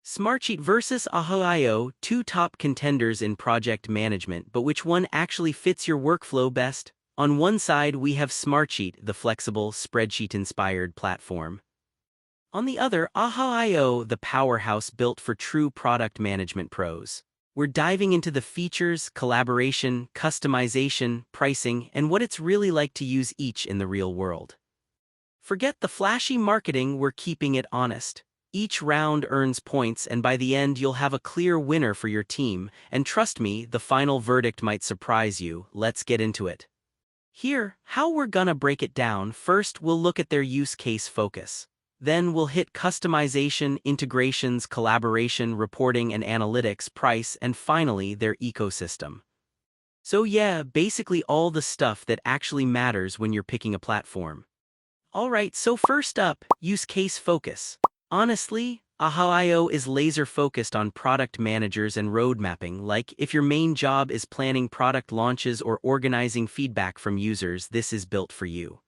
Smartsheet versus Aho.io, two top contenders in project management, but which one actually fits your workflow best? On one side, we have Smartsheet, the flexible, spreadsheet-inspired platform. On the other, Aho.io, the powerhouse built for true product management pros. We're diving into the features, collaboration, customization, pricing, and what it's really like to use each in the real world. Forget the flashy marketing, we're keeping it honest. Each round earns points, and by the end you'll have a clear winner for your team, and trust me, the final verdict might surprise you. Let's get into it. Here, how we're gonna break it down. First, we'll look at their use case focus. Then we'll hit customization, integrations, collaboration, reporting and analytics, price, and finally their ecosystem. So yeah, basically all the stuff that actually matters when you're picking a platform. Alright, so first up, use case focus. Honestly, Aho.io is laser-focused on product managers and road mapping. Like, if your main job is planning product launches or organizing feedback from users, this is built for you.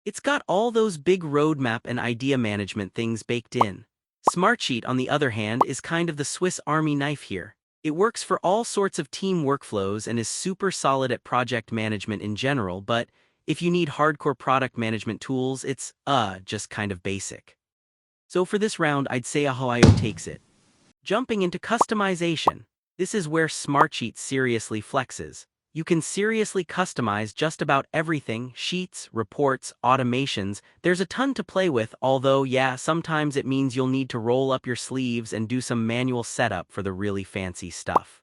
It's got all those big roadmap and idea management things baked in. Smartsheet, on the other hand, is kind of the Swiss Army knife here. It works for all sorts of team workflows and is super solid at project management in general, but if you need hardcore product management tools, it's, just kind of basic. So for this round, I'd say Aho.io takes it. Jumping into customization. This is where Smartsheet seriously flexes. You can seriously customize just about everything: sheets, reports, automations. There's a ton to play with, although yeah, sometimes it means you'll need to roll up your sleeves and do some manual setup for the really fancy stuff.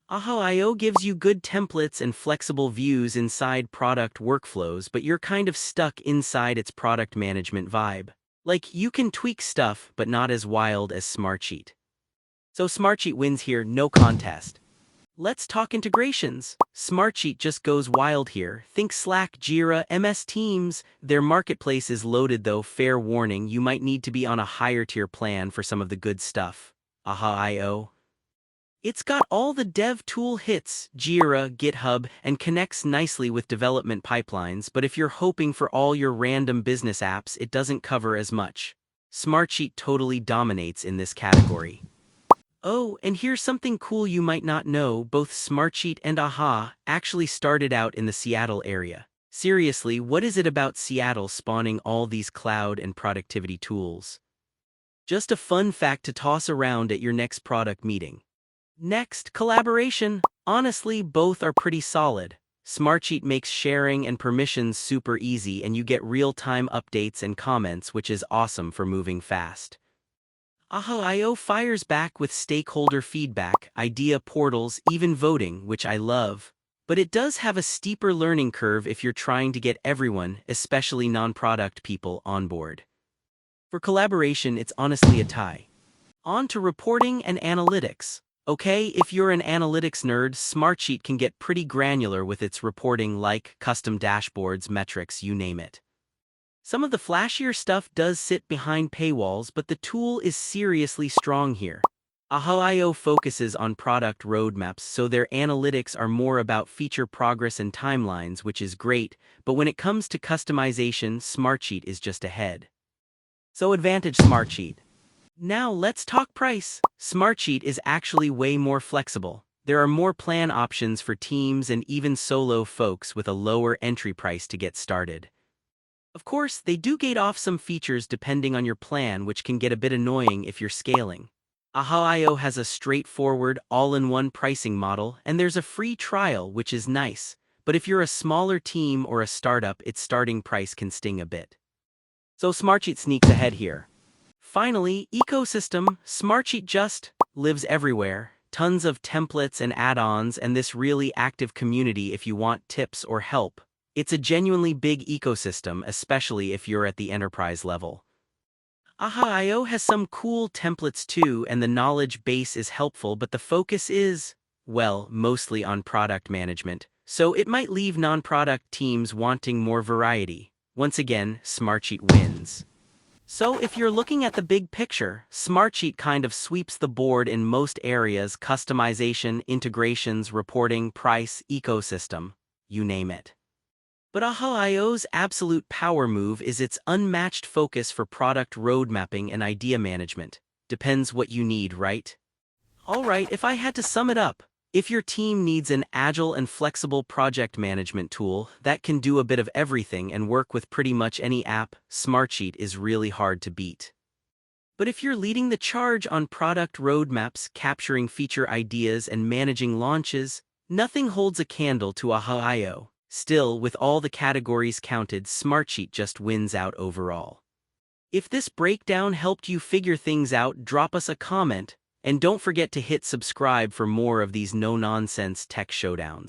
Aho.io gives you good templates and flexible views inside product workflows, but you're kind of stuck inside its product management vibe. Like, you can tweak stuff, but not as wild as Smartsheet. So Smartsheet wins here, no contest. Let's talk integrations. Smartsheet just goes wild here. Think Slack, Jira, MS Teams. Their marketplace is loaded though, fair warning, you might need to be on a higher tier plan for some of the good stuff. Aho.io. It's got all the dev tool hits, Jira, GitHub, and connects nicely with development pipelines, but if you're hoping for all your random business apps, it doesn't cover as much. Smartsheet totally dominates in this category. Oh, and here's something cool you might not know: both Smartsheet and Aha actually started out in the Seattle area. Seriously, what is it about Seattle spawning all these cloud and productivity tools? Just a fun fact to toss around at your next product meeting. Next, collaboration. Honestly, both are pretty solid. Smartsheet makes sharing and permissions super easy, and you get real-time updates and comments, which is awesome for moving fast. Aho.io fires back with stakeholder feedback, idea portals, even voting, which I love. But it does have a steeper learning curve if you're trying to get everyone, especially non-product people, on board. For collaboration, it's honestly a tie. On to reporting and analytics. Okay, if you're an analytics nerd, Smartsheet can get pretty granular with its reporting, like custom dashboards, metrics, you name it. Some of the flashier stuff does sit behind paywalls, but the tool is seriously strong here. Aho.io focuses on product roadmaps, so their analytics are more about feature progress and timelines, which is great, but when it comes to customization, Smartsheet is just ahead. So advantage Smartsheet. Now let's talk price. Smartsheet is actually way more flexible. There are more plan options for teams and even solo folks, with a lower entry price to get started. Of course, they do gate off some features depending on your plan, which can get a bit annoying if you're scaling. Aho.io has a straightforward, all-in-one pricing model, and there's a free trial, which is nice. But if you're a smaller team or a startup, its starting price can sting a bit. So Smartsheet sneaks ahead here. Finally, ecosystem. Smartsheet just lives everywhere. Tons of templates and add-ons, and this really active community if you want tips or help. It's a genuinely big ecosystem, especially if you're at the enterprise level. Aho.io has some cool templates too, and the knowledge base is helpful, but the focus is, well, mostly on product management, so it might leave non-product teams wanting more variety. Once again, Smartsheet wins. So if you're looking at the big picture, Smartsheet kind of sweeps the board in most areas: customization, integrations, reporting, price, ecosystem, you name it. But Aho.io's absolute power move is its unmatched focus for product road mapping and idea management. Depends what you need, right? Alright, if I had to sum it up, if your team needs an agile and flexible project management tool that can do a bit of everything and work with pretty much any app, Smartsheet is really hard to beat. But if you're leading the charge on product roadmaps, capturing feature ideas, and managing launches, nothing holds a candle to Ahio. Still, with all the categories counted, Smartsheet just wins out overall. If this breakdown helped you figure things out, drop us a comment, and don't forget to hit subscribe for more of these no-nonsense tech showdowns.